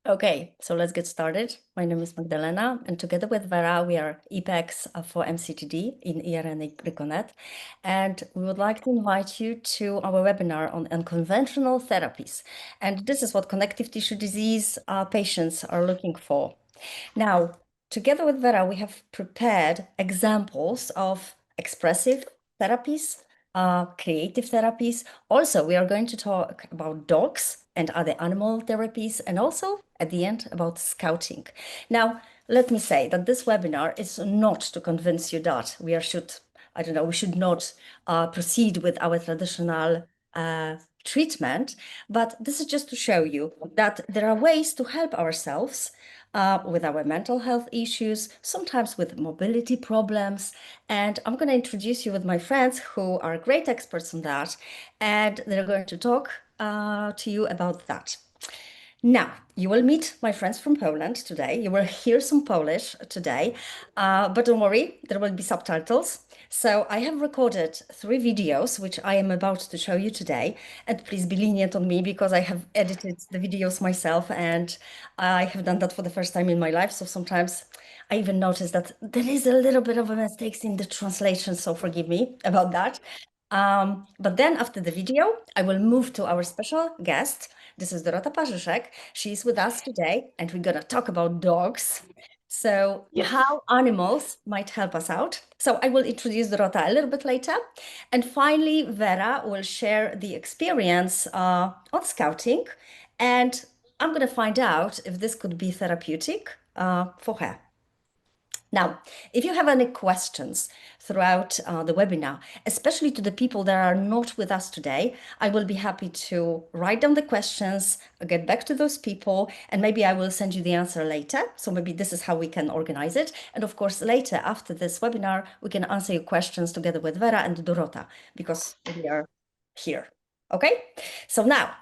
Okay, so let's get started. My name is Magdalena, and together with Vera, we are EPEX for MCTD in ERN and we would like to invite you to our webinar on unconventional therapies. And this is what connective tissue disease patients are looking for. Now, together with Vera, we have prepared examples of expressive therapies, creative therapies. Also, we are going to talk about dogs and other animal therapies, and also at the end about scouting. Now, let me say that this webinar is not to convince you that we should not proceed with our traditional treatment, but this is just to show you that there are ways to help ourselves with our mental health issues, sometimes with mobility problems. And I'm going to introduce you with my friends who are great experts on that, and they're going to talk to you about that. Now, you will meet my friends from Poland today. You will hear some Polish today, but don't worry, there will be subtitles. So I have recorded 3 videos, which I am about to show you today. And please be lenient on me because I have edited the videos myself and I have done that for the first time in my life. So sometimes I even notice that there is a little bit of a mistakes in the translation. So forgive me about that. But then after the video, I will move to our special guest. This is Dorota Parzyszek. She's with us today, and we're gonna talk about dogs. So how animals might help us out. So I will introduce Dorota a little bit later. And finally, Vera will share the experience on scouting. And I'm gonna find out if this could be therapeutic for her. Now, if you have any questions throughout the webinar, especially to the people that are not with us today, I will be happy to write down the questions, get back to those people, and maybe I will send you the answer later. So maybe this is how we can organize it. And of course, later after this webinar, we can answer your questions together with Vera and Dorota, because we are here. Okay? So now,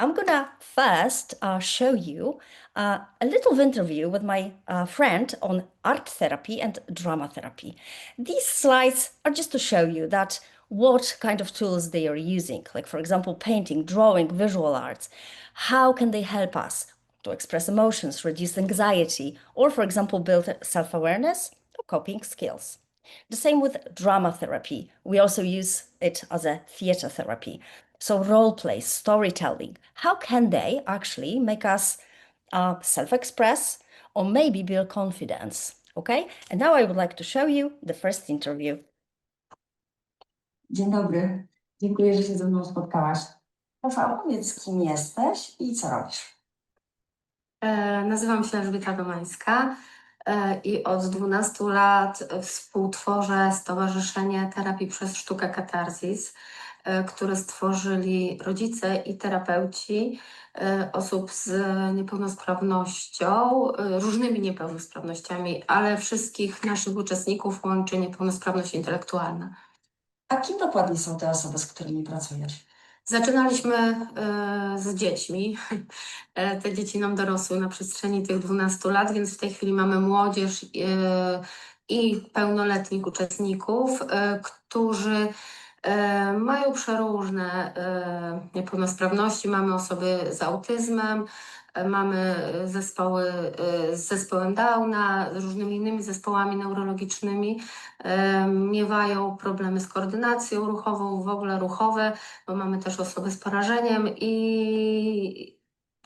I'm gonna first show you a little interview with my friend on art therapy and drama therapy. These slides are just to show you that what kind of tools they are using, like for example, painting, drawing, visual arts. How can they help us to express emotions, reduce anxiety, or for example, build self-awareness or coping skills? The same with drama therapy. We also use it as a theater therapy. So role play, storytelling, how can they actually make us self-express or maybe build confidence? Okay? And now I would like to show you the first interview. Dzień dobry. Dziękuję, że się ze mną spotkałaś. Proszę, opowiedz, kim jesteś i co robisz? Nazywam się Elżbieta Domańska i od 12 lat współtworzę Stowarzyszenie Terapii przez Sztukę Katarzis, które stworzyli rodzice i terapeuci osób z niepełnosprawnością, różnymi niepełnosprawnościami, ale wszystkich naszych uczestników łączy niepełnosprawność intelektualna. A kim dokładnie są te osoby, z którymi pracujesz? Zaczynaliśmy z dziećmi. Te dzieci nam dorosły na przestrzeni tych 12 lat, więc w tej chwili mamy młodzież i pełnoletnich uczestników, którzy mają przeróżne niepełnosprawności. Mamy osoby z autyzmem, mamy zespoły z zespołem Downa, z różnymi innymi zespołami neurologicznymi. Miewają problemy z koordynacją ruchową, w ogóle ruchowe, bo mamy też osoby z porażeniem i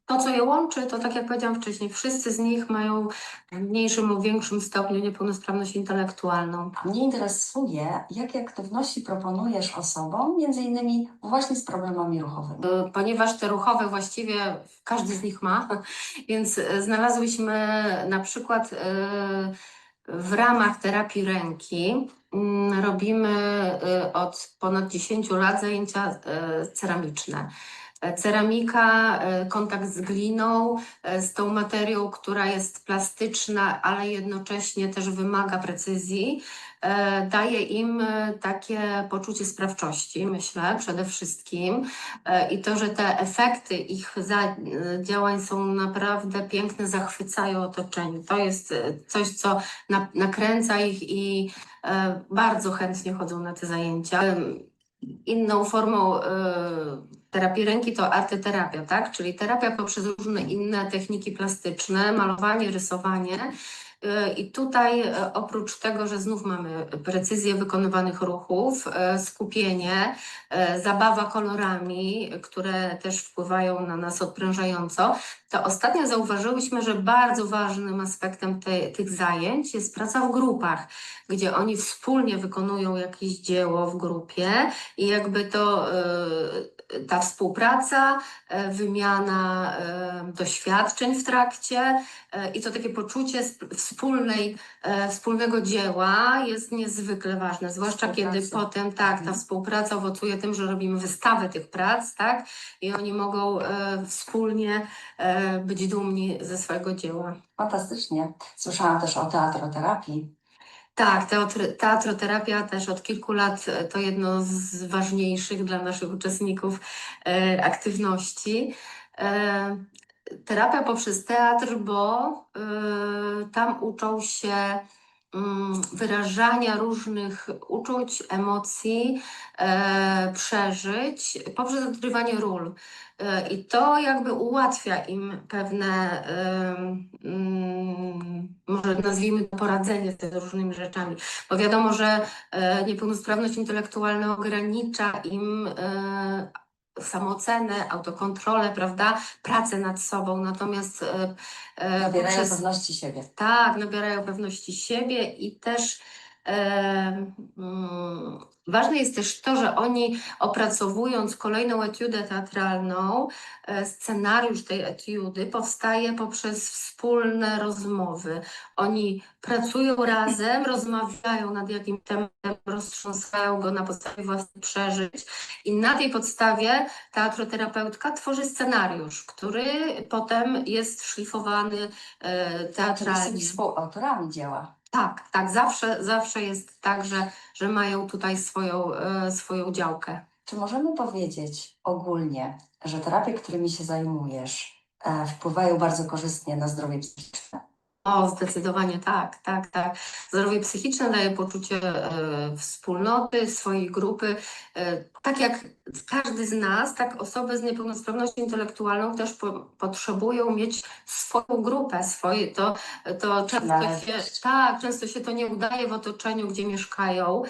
to, co je łączy, to tak jak powiedziałam wcześniej, wszyscy z nich mają w mniejszym lub większym stopniu niepełnosprawność intelektualną. Mnie interesuje, jakie aktywności proponujesz osobom, między innymi właśnie z problemami ruchowymi. Ponieważ te ruchowe właściwie każdy z nich ma, więc znalazłyśmy na przykład w ramach terapii ręki robimy od ponad 10 lat zajęcia ceramiczne. Ceramika, kontakt z gliną, z tą materią, która jest plastyczna, ale jednocześnie też wymaga precyzji, daje im takie poczucie sprawczości, myślę, przede wszystkim. I to, że te efekty ich działań są naprawdę piękne, zachwycają otoczenie. To jest coś, co nakręca ich i bardzo chętnie chodzą na te zajęcia. Inną formą terapii ręki to arteterapia, tak? Czyli terapia poprzez różne inne techniki plastyczne, malowanie, rysowanie. I tutaj oprócz tego, że znów mamy precyzję wykonywanych ruchów, skupienie, zabawa kolorami, które też wpływają na nas odprężająco, to ostatnio zauważyłyśmy, że bardzo ważnym aspektem tych zajęć jest praca w grupach, gdzie oni wspólnie wykonują jakieś dzieło w grupie i jakby to ta współpraca, wymiana doświadczeń w trakcie i to takie poczucie wspólnego dzieła jest niezwykle ważne, zwłaszcza kiedy potem ta współpraca owocuje tym, że robimy wystawy tych prac, tak? I oni mogą wspólnie być dumni ze swojego dzieła. Fantastycznie. Słyszałam też o teatroterapii. Tak, teatroterapia też od kilku lat to jedno z ważniejszych dla naszych uczestników aktywności. Terapia poprzez teatr, bo tam uczą się wyrażania różnych uczuć, emocji, przeżyć poprzez odgrywanie ról. I to jakby ułatwia im pewne, może nazwijmy to poradzenie z tymi różnymi rzeczami. Bo wiadomo, że niepełnosprawność intelektualna ogranicza im samoocenę, autokontrolę, prawda, pracę nad sobą, natomiast Nabierają pewności siebie. tak, nabierają pewności siebie i też ważne jest też to, że oni opracowując kolejną etiudę teatralną, scenariusz tej etiudy powstaje poprzez wspólne rozmowy. Oni pracują razem, rozmawiają nad jakimś tematem, roztrząsają go na podstawie własnych przeżyć i na tej podstawie teatroterapeutka tworzy scenariusz, który potem jest szlifowany teatralnie. Czyli są współautorami dzieła. Tak, zawsze jest tak, że mają tutaj swoją działkę. Czy możemy powiedzieć ogólnie, że terapie, którymi się zajmujesz, wpływają bardzo korzystnie na zdrowie psychiczne? O, zdecydowanie tak. Zdrowie psychiczne daje poczucie wspólnoty, swojej grupy. Tak jak każdy z nas, tak osoby z niepełnosprawnością intelektualną też potrzebują mieć swoją grupę, to często się to nie udaje w otoczeniu, gdzie mieszkają,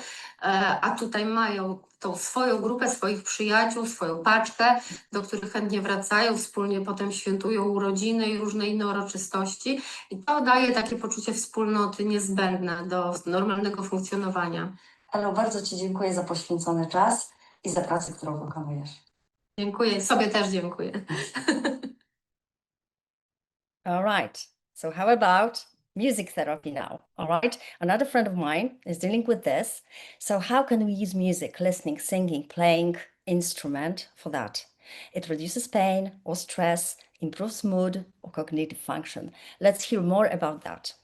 a tutaj mają tą swoją grupę, swoich przyjaciół, swoją paczkę, do których chętnie wracają, wspólnie potem świętują urodziny i różne inne uroczystości. I to daje takie poczucie wspólnoty niezbędne do normalnego funkcjonowania. Elu, bardzo Ci dziękuję za poświęcony czas i za pracę, którą wykonujesz. Dziękuję, sobie też dziękuję. All right. So how about music therapy now? All right. Another friend of mine is dealing with this. So how can we use music, listening, singing, playing instrument for that? It reduces pain or stress, improves mood or cognitive function. Let's hear more about that.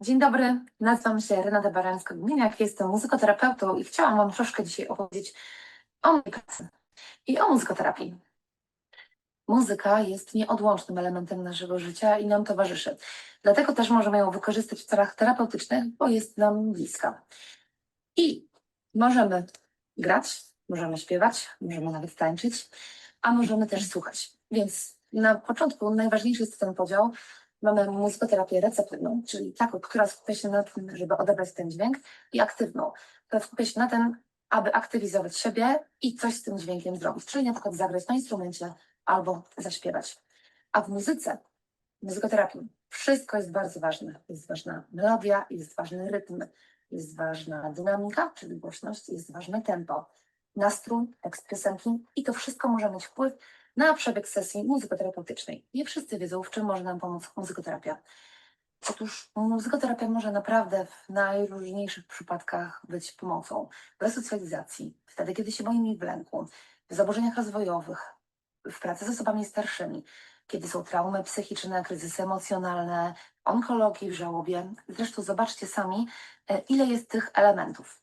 Dzień dobry, nazywam się Renata Barańska-Gminiak, jestem muzykoterapeutą i chciałam Wam troszkę dzisiaj opowiedzieć o mojej pracy i o muzykoterapii. Muzyka jest nieodłącznym elementem naszego życia i nam towarzyszy. Dlatego też możemy ją wykorzystać w celach terapeutycznych, bo jest nam bliska. I możemy grać, możemy śpiewać, możemy nawet tańczyć, a możemy też słuchać. Więc na początku najważniejszy jest ten podział. Mamy muzykoterapię receptywną, czyli taką, która skupia się na tym, żeby odebrać ten dźwięk, i aktywną, która skupia się na tym, aby aktywizować siebie i coś z tym dźwiękiem zrobić, czyli na przykład zagrać na instrumencie albo zaśpiewać. A w muzykoterapii, wszystko jest bardzo ważne. Jest ważna melodia, jest ważny rytm, jest ważna dynamika, czyli głośność, jest ważne tempo, nastrój, tekst piosenki i to wszystko może mieć wpływ na przebieg sesji muzykoterapeutycznej. Nie wszyscy wiedzą, w czym może nam pomóc muzykoterapia. Otóż muzykoterapia może naprawdę w najróżniejszych przypadkach być pomocą w resocjalizacji, wtedy kiedy się boimy w lęku, w zaburzeniach rozwojowych, w pracy z osobami starszymi, kiedy są traumy psychiczne, kryzysy emocjonalne, onkologii, w żałobie. Zresztą zobaczcie sami, ile jest tych elementów.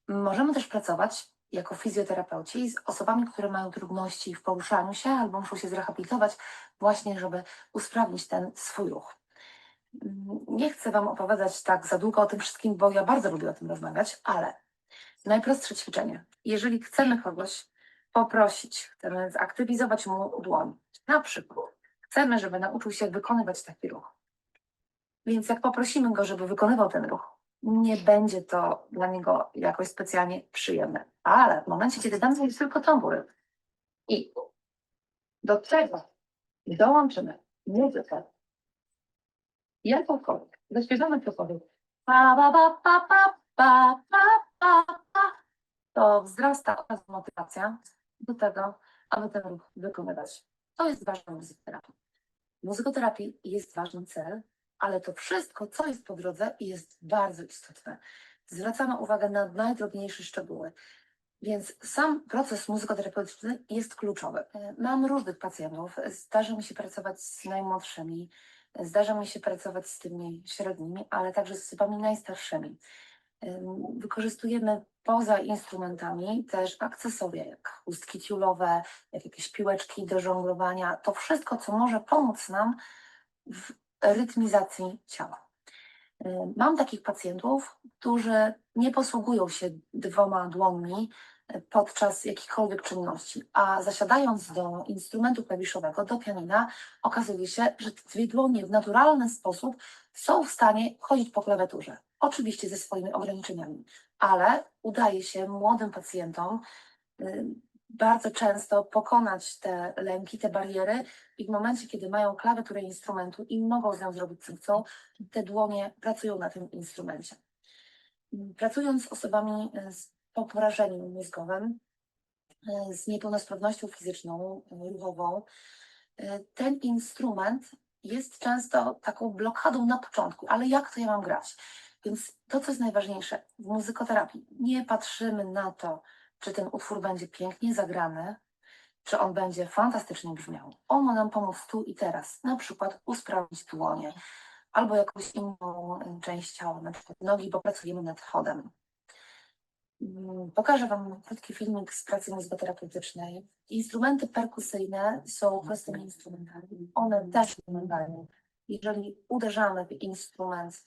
Możemy też pracować jako fizjoterapeuci z osobami, które mają trudności w poruszaniu się albo muszą się zrehabilitować właśnie, żeby usprawnić ten swój ruch. Nie chcę Wam opowiadać tak za długo o tym wszystkim, bo ja bardzo lubię o tym rozmawiać, ale Najprostsze ćwiczenie. Jeżeli chcemy kogoś poprosić, chcemy zaktywizować mu dłoń, na przykład chcemy, żeby nauczył się wykonywać taki ruch. Więc jak poprosimy go, żeby wykonywał ten ruch, nie będzie to dla niego jakoś specjalnie przyjemne. Ale w momencie, kiedy dam sobie tylko tambury i do tego dołączymy muzykę, jakąkolwiek, zaśpiewamy piosenkę, pa, pa, pa, pa, pa, pa, pa, pa, pa, to wzrasta od razu motywacja do tego, aby ten ruch wykonywać. To jest ważne w muzykoterapii. W muzykoterapii jest ważny cel, ale to wszystko, co jest po drodze, jest bardzo istotne. Zwracamy uwagę na najdrobniejsze szczegóły. Więc sam proces muzykoterapeutyczny jest kluczowy. Mam różnych pacjentów. Zdarza mi się pracować z najmłodszymi, zdarza mi się pracować z tymi średnimi, ale także z osobami najstarszymi. Wykorzystujemy poza instrumentami też akcesoria, jak chustki tiulowe, jak jakieś piłeczki do żonglowania. To wszystko, co może pomóc nam w rytmizacji ciała. Mam takich pacjentów, którzy nie posługują się dwoma dłońmi podczas jakichkolwiek czynności, a zasiadając do instrumentu klawiszowego, do pianina, okazuje się, że te dwie dłonie w naturalny sposób są w stanie chodzić po klawiaturze. Oczywiście ze swoimi ograniczeniami, ale udaje się młodym pacjentom bardzo często pokonać te lęki, te bariery i w momencie, kiedy mają klawiaturę instrumentu i mogą z nią zrobić co chcą, te dłonie pracują na tym instrumencie. Pracując z osobami po porażeniu mózgowym, z niepełnosprawnością fizyczną, ruchową, ten instrument jest często taką blokadą na początku, ale jak to ja mam grać? Więc to, co jest najważniejsze w muzykoterapii, nie patrzymy na to, czy ten utwór będzie pięknie zagrany, czy on będzie fantastycznie brzmiał. On ma nam pomóc tu i teraz, na przykład usprawnić dłonie albo jakąś inną część ciała, na przykład nogi, bo pracujemy nad chodem. Pokażę Wam krótki filmik z pracy muzykoterapeutycznej. Instrumenty perkusyjne są prostymi instrumentami. One też pomagają. Jeżeli uderzamy w instrument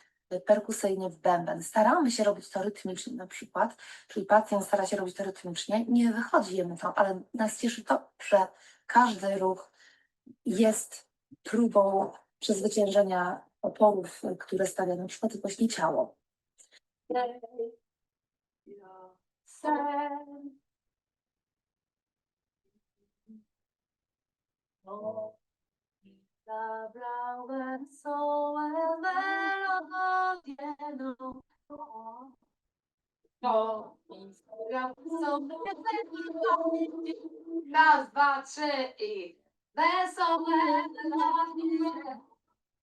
perkusyjny w bęben, staramy się robić to rytmicznie na przykład, czyli pacjent stara się robić to rytmicznie, nie wychodzi jemu to, ale nas cieszy to, że każdy ruch jest próbą przezwyciężenia oporów, które stawia na przykład właśnie ciało. Zabrałem sołę melodię. Raz, dwa, trzy i wesołe melodie,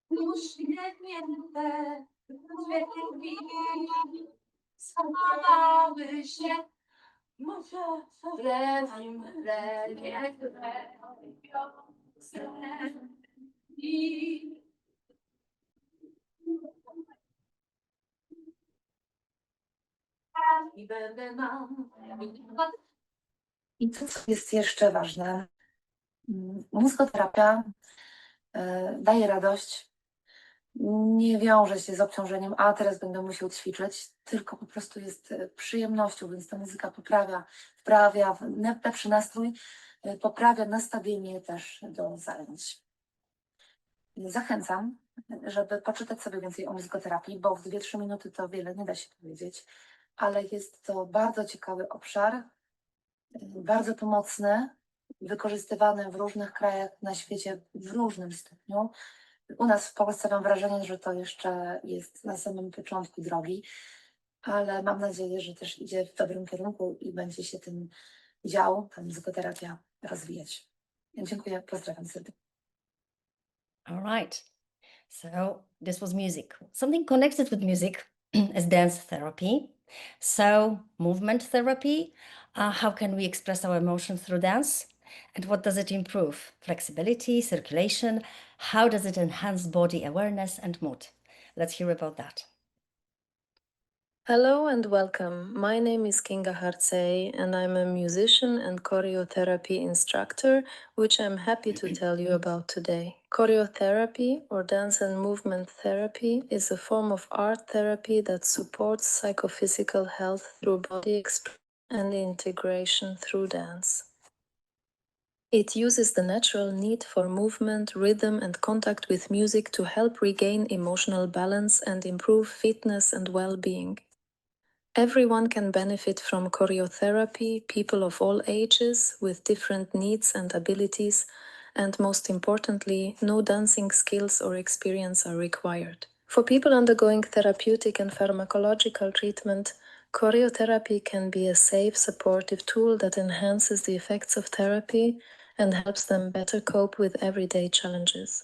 uśmiechnięte dźwięki schowały się. Może lewim lewie i będę mam. I co jest jeszcze ważne, muzykoterapia daje radość, nie wiąże się z obciążeniem, a teraz będę musiał ćwiczyć, tylko po prostu jest przyjemnością, więc ta muzyka wprawia lepszy nastrój, poprawia nastawienie też do zajęć. Zachęcam, żeby poczytać sobie więcej o muzykoterapii, bo w 2-3 minuty to wiele nie da się powiedzieć, ale jest to bardzo ciekawy obszar, bardzo pomocny, wykorzystywany w różnych krajach na świecie w różnym stopniu. U nas w Polsce mam wrażenie, że to jeszcze jest na samym początku drogi, ale mam nadzieję, że też idzie w dobrym kierunku i będzie się ten dział, ta muzykoterapia rozwijać. Dziękuję, pozdrawiam serdecznie. All right. So this was music. Something connected with music is dance therapy. So movement therapy, how can we express our emotions through dance? And what does it improve? Flexibility, circulation, how does it enhance body awareness and mood? Let's hear about that. Hello and welcome. My name is Kinga Harcei and I'm a musician and choreotherapy instructor, which I'm happy to tell you about today. Choreotherapy, or dance and movement therapy, is a form of art therapy that supports psychophysical health through body expression and integration through dance. It uses the natural need for movement, rhythm, and contact with music to help regain emotional balance and improve fitness and well-being. Everyone can benefit from choreotherapy, people of all ages, with different needs and abilities, and most importantly, no dancing skills or experience are required. For people undergoing therapeutic and pharmacological treatment, choreotherapy can be a safe, supportive tool that enhances the effects of therapy and helps them better cope with everyday challenges.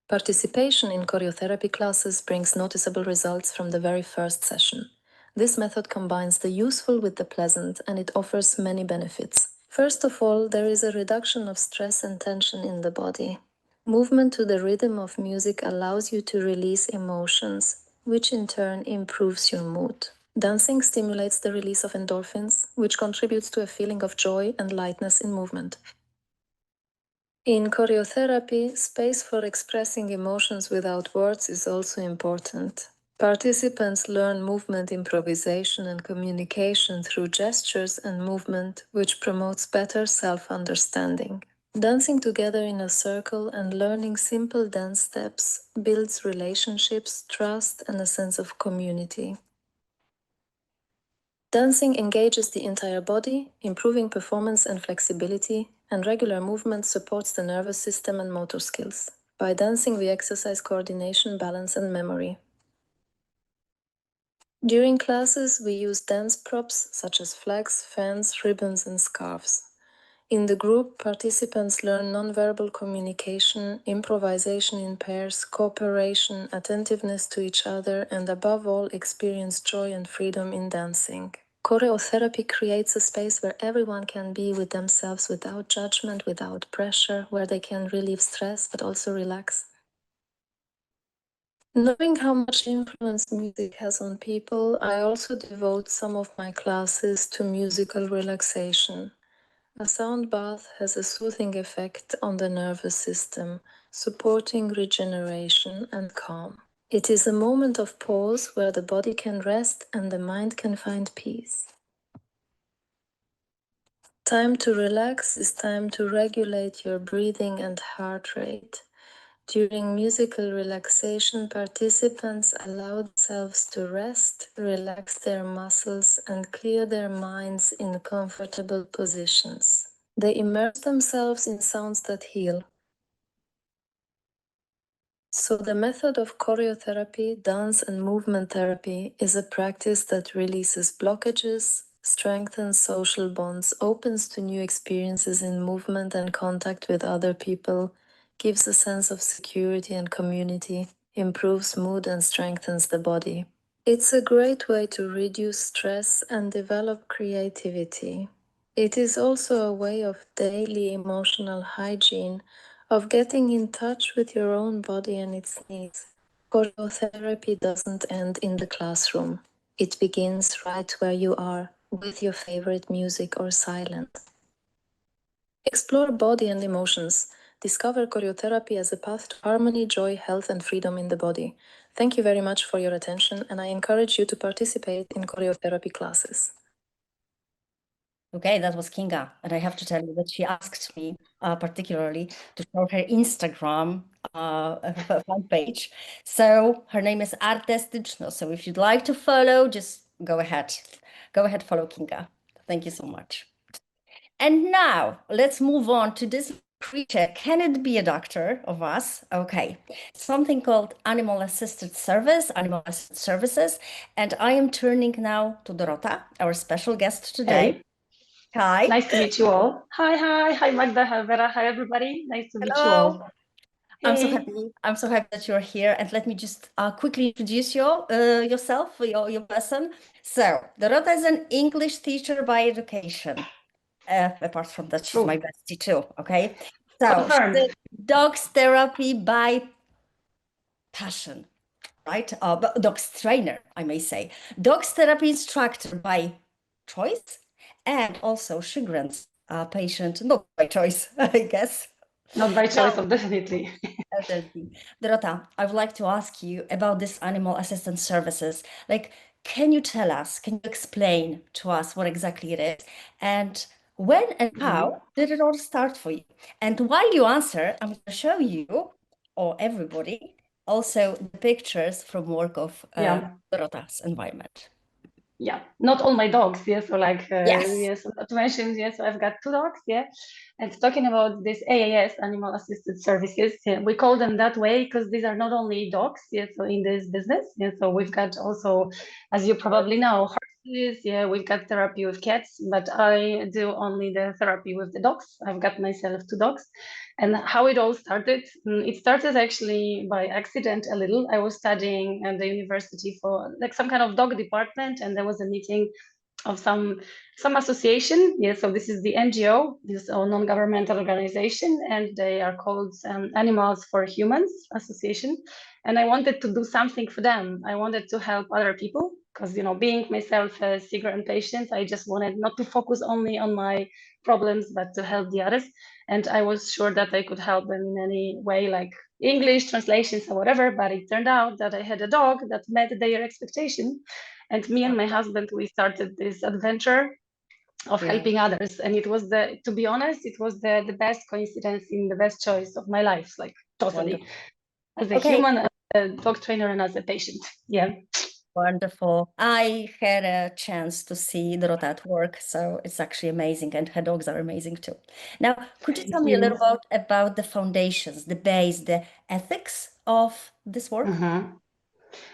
Participation in choreotherapy classes brings noticeable results from the very first session. This method combines the useful with the pleasant, and it offers many benefits. First of all, there is a reduction of stress and tension in the body. Movement to the rhythm of music allows you to release emotions, which in turn improves your mood. Dancing stimulates the release of endorphins, which contributes to a feeling of joy and lightness in movement. In choreotherapy, space for expressing emotions without words is also important. Participants learn movement improvisation and communication through gestures and movement, which promotes better self-understanding. Dancing together in a circle and learning simple dance steps builds relationships, trust, and a sense of community. Dancing engages the entire body, improving performance and flexibility, and regular movement supports the nervous system and motor skills. By dancing, we exercise coordination, balance, and memory. During classes, we use dance props such as flags, fans, ribbons, and scarves. In the group, participants learn nonverbal communication, improvisation in pairs, cooperation, attentiveness to each other, and above all, experience joy and freedom in dancing. Choreotherapy creates a space where everyone can be with themselves without judgment, without pressure, where they can relieve stress but also relax. Knowing how much influence music has on people, I also devote some of my classes to musical relaxation. A sound bath has a soothing effect on the nervous system, supporting regeneration and calm. It is a moment of pause where the body can rest and the mind can find peace. Time to relax is time to regulate your breathing and heart rate. During musical relaxation, participants allow themselves to rest, relax their muscles, and clear their minds in comfortable positions. They immerse themselves in sounds that heal. So the method of choreotherapy, dance and movement therapy is a practice that releases blockages, strengthens social bonds, opens to new experiences in movement and contact with other people, gives a sense of security and community, improves mood and strengthens the body. It's a great way to reduce stress and develop creativity. It is also a way of daily emotional hygiene, of getting in touch with your own body and its needs. Choreotherapy doesn't end in the classroom. It begins right where you are, with your favorite music or silence. Explore body and emotions. Discover choreotherapy as a path to harmony, joy, health, and freedom in the body. Thank you very much for your attention, and I encourage you to participate in choreotherapy classes. Okay, that was Kinga. And I have to tell you that she asked me particularly to show her Instagram fan page. So her name is Artystyczno. So if you'd like to follow, just go ahead. Go ahead, follow Kinga. Thank you so much. And now let's move on to this creature. Can it be a doctor of us? Okay, something called animal assisted services. And I am turning now to Dorota, our special guest today. Hi. Nice to meet you all. Hi, Magda, hi, Vera, hi, everybody. Nice to meet you all. I'm so Hey. happy. I'm so happy that you're here. And let me just quickly introduce you, yourself, your person. So, Dorota is an English teacher by education. Apart from that, she's my bestie too. Okay. So, Confirmed. dogs therapy by passion. right? But dogs trainer, I may say. Dogs therapy instructor by choice, and also Sjogren's patient, not by choice, I guess. Not by choice, Now, definitely. Dorota, I would like to ask you about this animal assistance services. Like, can you tell us, can you explain to us what exactly it is? And when and how did it all start for you? And while you answer, I'm going to show you, or everybody, also the pictures from work of Yeah. Dorota's environment. Yeah, not all my dogs, yeah. So like, Yes. yes, not to mention, yes, so I've got 2 dogs, yeah. And talking about this AAS, animal assisted services, yeah, we call them that way because these are not only dogs, yeah, so in this business, yeah. So we've got also, as you probably know, horses, yeah, we've got therapy with cats, but I do only the therapy with the dogs. I've got myself 2 dogs. And how it all started, it started actually by accident a little. I was studying at the university for like some kind of dog department, and there was a meeting of some association. Yeah, so this is the NGO, this non-governmental organization, and they are called Animals for Humans Association. And I wanted to do something for them. I wanted to help other people because, you know, being myself a Sjogren patient, I just wanted not to focus only on my problems, but to help the others. And I was sure that I could help them in any way, like English translations or whatever. But it turned out that I had a dog that met their expectation. And me and my husband, we started this adventure of helping others. And it was to be honest, it was the best coincidence in the best choice of my life, like totally. Wonderful. As a human, as a dog trainer, and as a patient. Yeah. Wonderful. I had a chance to see Dorota at work, so it's actually amazing, and her dogs are amazing too. Now, could you tell me a little about the foundations, the base, the ethics of this work?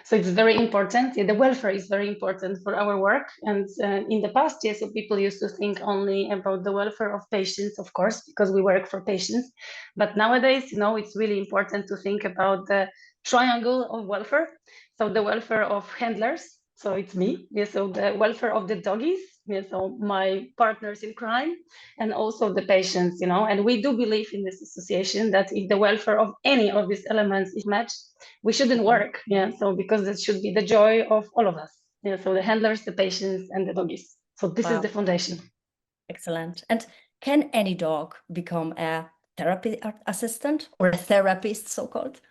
So it's very important. Yeah, the welfare is very important for our work. And in the past, yes, so people used to think only about the welfare of patients, of course, because we work for patients. But nowadays, you know, it's really important to think about the triangle of welfare. So the welfare of handlers. So it's me. Yeah, so the welfare of the doggies. Yeah, so my partners in crime, and also the patients, you know. And we do believe in this association that if the welfare of any of these elements is matched, we shouldn't work. Yeah, so because it should be the joy of all of us. Yeah, so the handlers, the patients, and the doggies. So this is the foundation. Excellent. And can any dog become a therapy assistant or a therapist, so-called?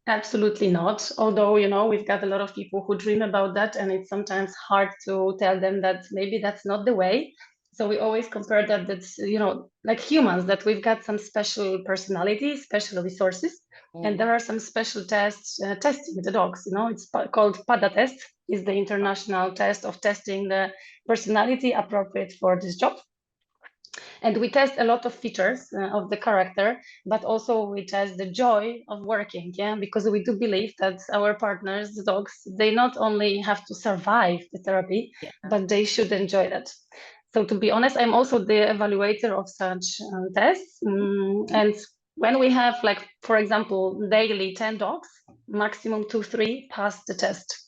Absolutely not. Although, you know, we've got a lot of people who dream about that, and it's sometimes hard to tell them that maybe that's not the way. So we always compare that's, you know, like humans, that we've got some special personality, special resources, and there are some special tests testing the dogs. You know, it's called PADA test, is the international test of testing the personality appropriate for this job. And we test a lot of features of the character, but also we test the joy of working, yeah, because we do believe that our partners, the dogs, they not only have to survive the therapy, but they should enjoy that. So to be honest, I'm also the evaluator of such tests. And when we have, like, for example, daily 10 dogs, maximum 2-3 pass the test.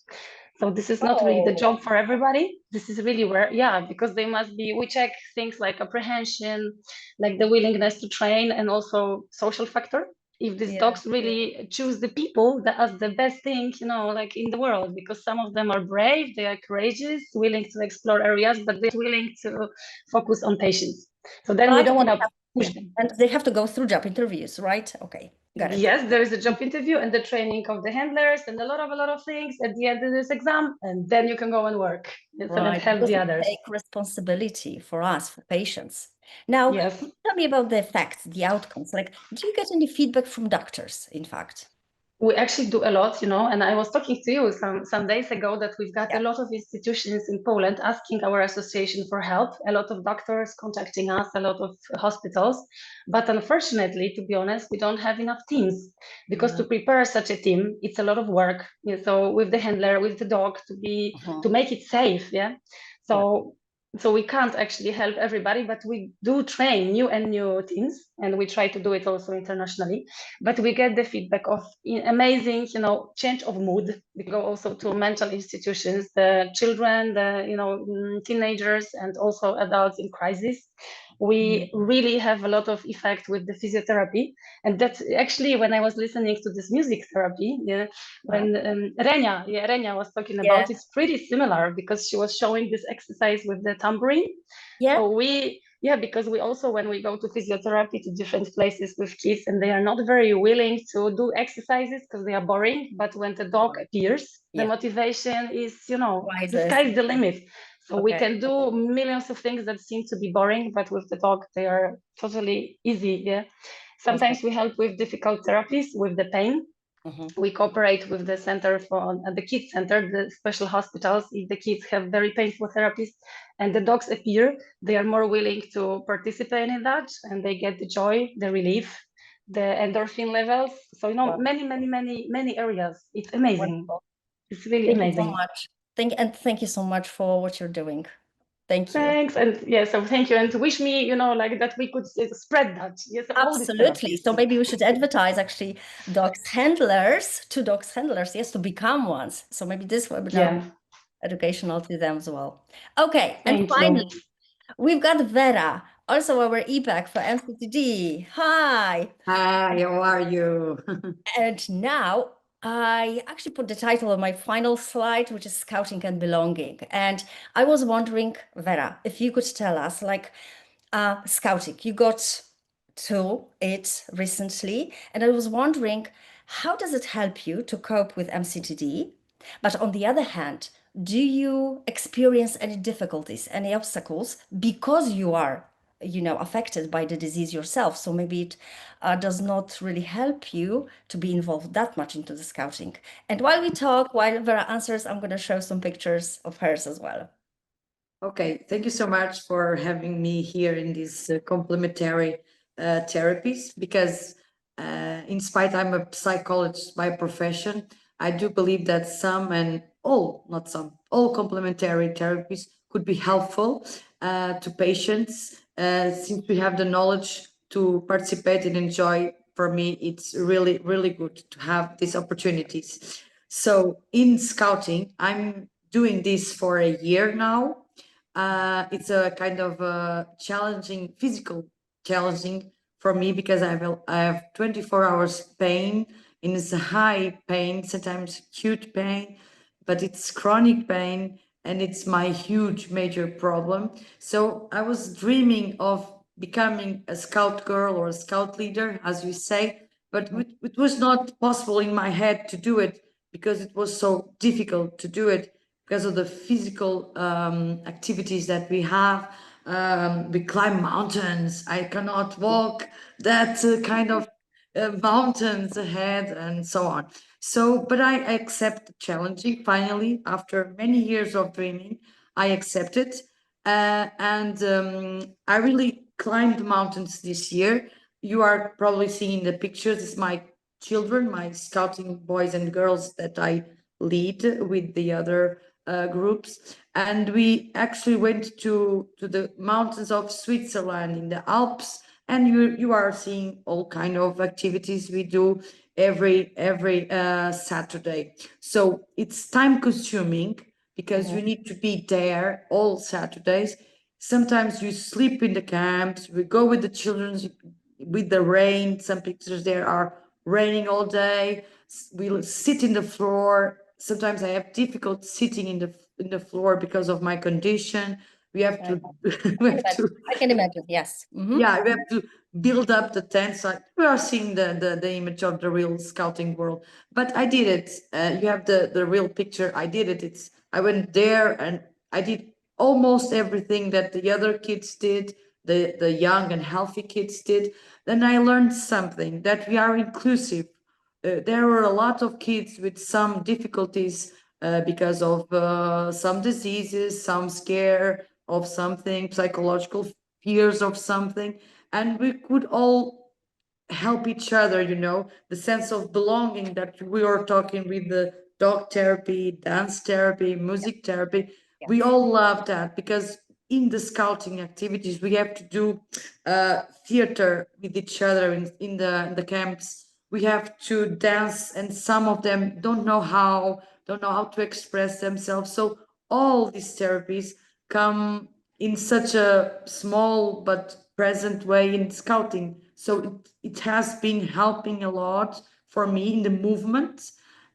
So this is not really the job for everybody. This is really where, yeah, because they must be, we check things like apprehension, like the willingness to train, and also social factor. If these dogs really choose the people as the best thing, you know, like in the world, because some of them are brave, they are courageous, willing to explore areas, but they're willing to focus on patients. So then we don't want to push them. And they have to go through job interviews, right? Okay, got it. Yes, there is a job interview and the training of the handlers and a lot of things at the end of this exam, and then you can go and work and help the others. Take responsibility for us, for patients. Now, yes. Tell me about the effects, the outcomes. Like, do you get any feedback from doctors, in fact? We actually do a lot, you know, and I was talking to you some days ago that we've got a lot of institutions in Poland asking our association for help, a lot of doctors contacting us, a lot of hospitals. But unfortunately, to be honest, we don't have enough teams, because to prepare such a team, it's a lot of work. You know, so with the handler, with the dog, to make it safe. Yeah. So we can't actually help everybody, but we do train new teams, and we try to do it also internationally. But we get the feedback of amazing, you know, change of mood. We go also to mental institutions, the children, the, you know, teenagers, and also adults in crisis. we really have a lot of effect with the physiotherapy. And that's actually when I was listening to this music therapy, when Renia was talking about, it's pretty similar, because she was showing this exercise with the tambourine. So because we also, when we go to physiotherapy to different places with kids, and they are not very willing to do exercises because they are boring, but when the dog appears, the motivation is, the sky's the limit. So we can do millions of things that seem to be boring, but with the dog, they are totally easy. Sometimes we help with difficult therapies, with the pain. We cooperate with the center for the kids center, the special hospitals. If the kids have very painful therapies and the dogs appear, they are more willing to participate in that, and they get the joy, the relief, the endorphin levels. So, many areas. It's amazing. Wonderful. It's really Thank amazing. you so much. Thank you so much for what you're doing. Thank you. Thanks. And so thank you. And wish me, like that we could spread that. Yes, absolutely. So maybe we should advertise actually dogs handlers, to dogs handlers, to become ones. So maybe this webinar will be educational to them as well. Okay. And finally, we've got Vera, also our EPAC for MCTD. Hi. Hi, how are you? And now I actually put the title on my final slide, which is Scouting and Belonging. And I was wondering, Vera, if you could tell us, like, scouting, you got to it recently, and I was wondering, how does it help you to cope with MCTD? But on the other hand, do you experience any difficulties, any obstacles, because you are, affected by the disease yourself? So maybe it does not really help you to be involved that much into the scouting. And while we talk, while Vera answers, I'm going to show some pictures of hers as well. Okay, thank you so much for having me here in these complementary therapies, because in spite I'm a psychologist by profession, I do believe that all complementary therapies could be helpful to patients, since we have the knowledge to participate and enjoy. For me, it's really, really good to have these opportunities. So in scouting, I'm doing this for a year now. It's a kind of physical challenging for me, because I have 24 hours pain, and it's a high pain, sometimes acute pain, but it's chronic pain, and it's my huge major problem. So I was dreaming of becoming a scout girl or a scout leader, as you say, but it was not possible in my head to do it, because it was so difficult to do it because of the physical activities that we have. We climb mountains. I cannot walk that kind of mountains ahead and so on. So, but I accept challenging. Finally, after many years of dreaming, I accepted. And I really climbed mountains this year. You are probably seeing the pictures. It's my children, my scouting boys and girls that I lead with the other groups. And we actually went to the mountains of Switzerland in the Alps. And you are seeing all kind of activities we do every Saturday. So it's time consuming, because you need to be there all Saturdays. Sometimes you sleep in the camps. We go with the children with the rain. Some pictures there are raining all day. We sit in the floor. Sometimes I have difficult sitting in the floor because of my condition. We have to I can imagine, yes. Yeah, we have to build up the tents. We are seeing the image of the real scouting world, but I did it. You have the real picture. I did it. I went there and I did almost everything that the other kids did, the young and healthy kids did. Then I learned something, that we are inclusive. There were a lot of kids with some difficulties because of some diseases, some scare of something, psychological fears of something, and we could all help each other, the sense of belonging that we are talking with the dog therapy, dance therapy, music therapy. We all love that, because in the scouting activities we have to do theater with each other in the camps. We have to dance, and some of them don't know how to express themselves. So all these therapies come in such a small but present way in scouting. So it has been helping a lot for me in the movement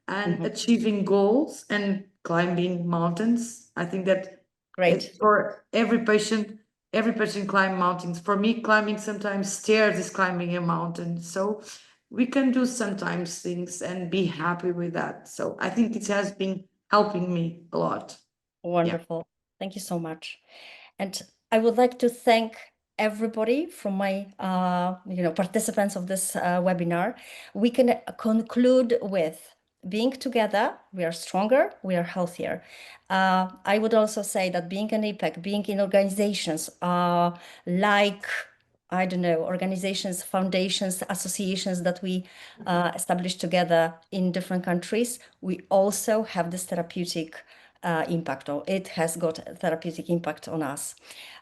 and achieving goals and climbing mountains. I think that Great. for every patient climb mountains. For me, climbing sometimes stairs is climbing a mountain. So we can do sometimes things and be happy with that. So I think it has been helping me a lot. Wonderful. Thank you so much. And I would like to thank everybody from my participants of this webinar. We can conclude with being together, we are stronger, we are healthier. I would also say that being an IPEC, being in organizations like, I don't know, organizations, foundations, associations that we establish together in different countries, we also have this therapeutic impact, or it has got a therapeutic impact on us.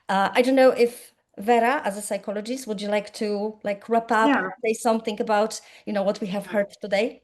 I don't know if Vera, as a psychologist, would you like to wrap up, Yeah. say something about what we have heard today?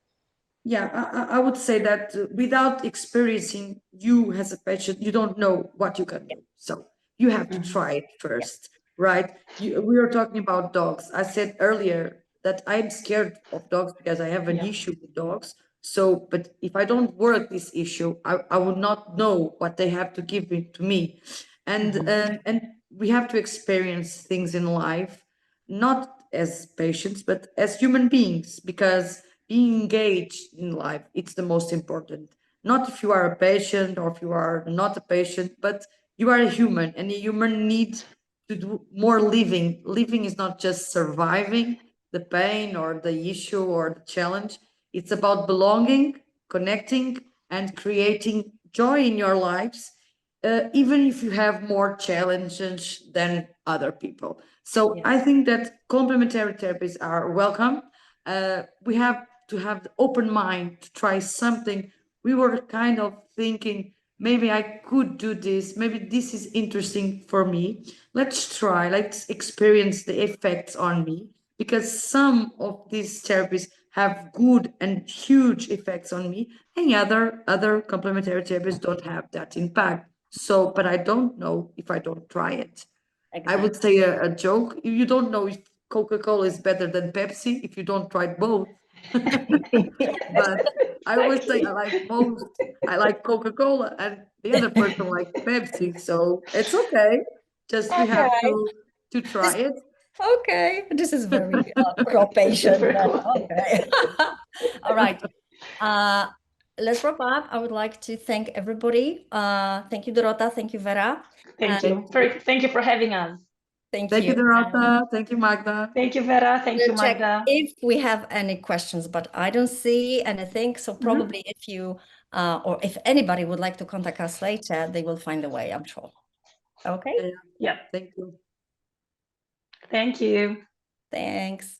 Yeah, I would say that without experiencing you as a patient, you don't know what you can do. So you have to try it first, right? We were talking about dogs. I said earlier that I'm scared of dogs because I have an issue with dogs. So, but if I don't work this issue, I would not know what they have to give to me. And we have to experience things in life, not as patients, but as human beings, because being engaged in life, it's the most important. Not if you are a patient or if you are not a patient, but you are a human, and a human needs to do more living. Living is not just surviving the pain or the issue or the challenge. It's about belonging, connecting, and creating joy in your lives, even if you have more challenges than other people. So I think that complementary therapies are welcome. We have to have the open mind to try something. We were kind of thinking, maybe I could do this, maybe this is interesting for me. Let's try, let's experience the effects on me, because some of these therapies have good and huge effects on me, and other complementary therapies don't have that impact. So, but I don't know if I don't try it. I would say a joke. You don't know if Coca-Cola is better than Pepsi if you don't try both. But I always say I like both. I like Coca-Cola, and the other person likes Pepsi. So it's okay. Just we have to try it. Okay, this is very pro-patient. Okay. All right. Let's wrap up. I would like to thank everybody. Thank you, Dorota. Thank you, Vera. Thank you. Thank you for having us. Thank Thank you, you. Dorota. Thank you, Magda. Thank you, Vera. Thank you, Check Magda. if we have any questions, but I don't see anything. So probably if you or if anybody would like to contact us later, they will find a way, I'm sure. Okay. Yeah. Thank you. Thank you. Thanks.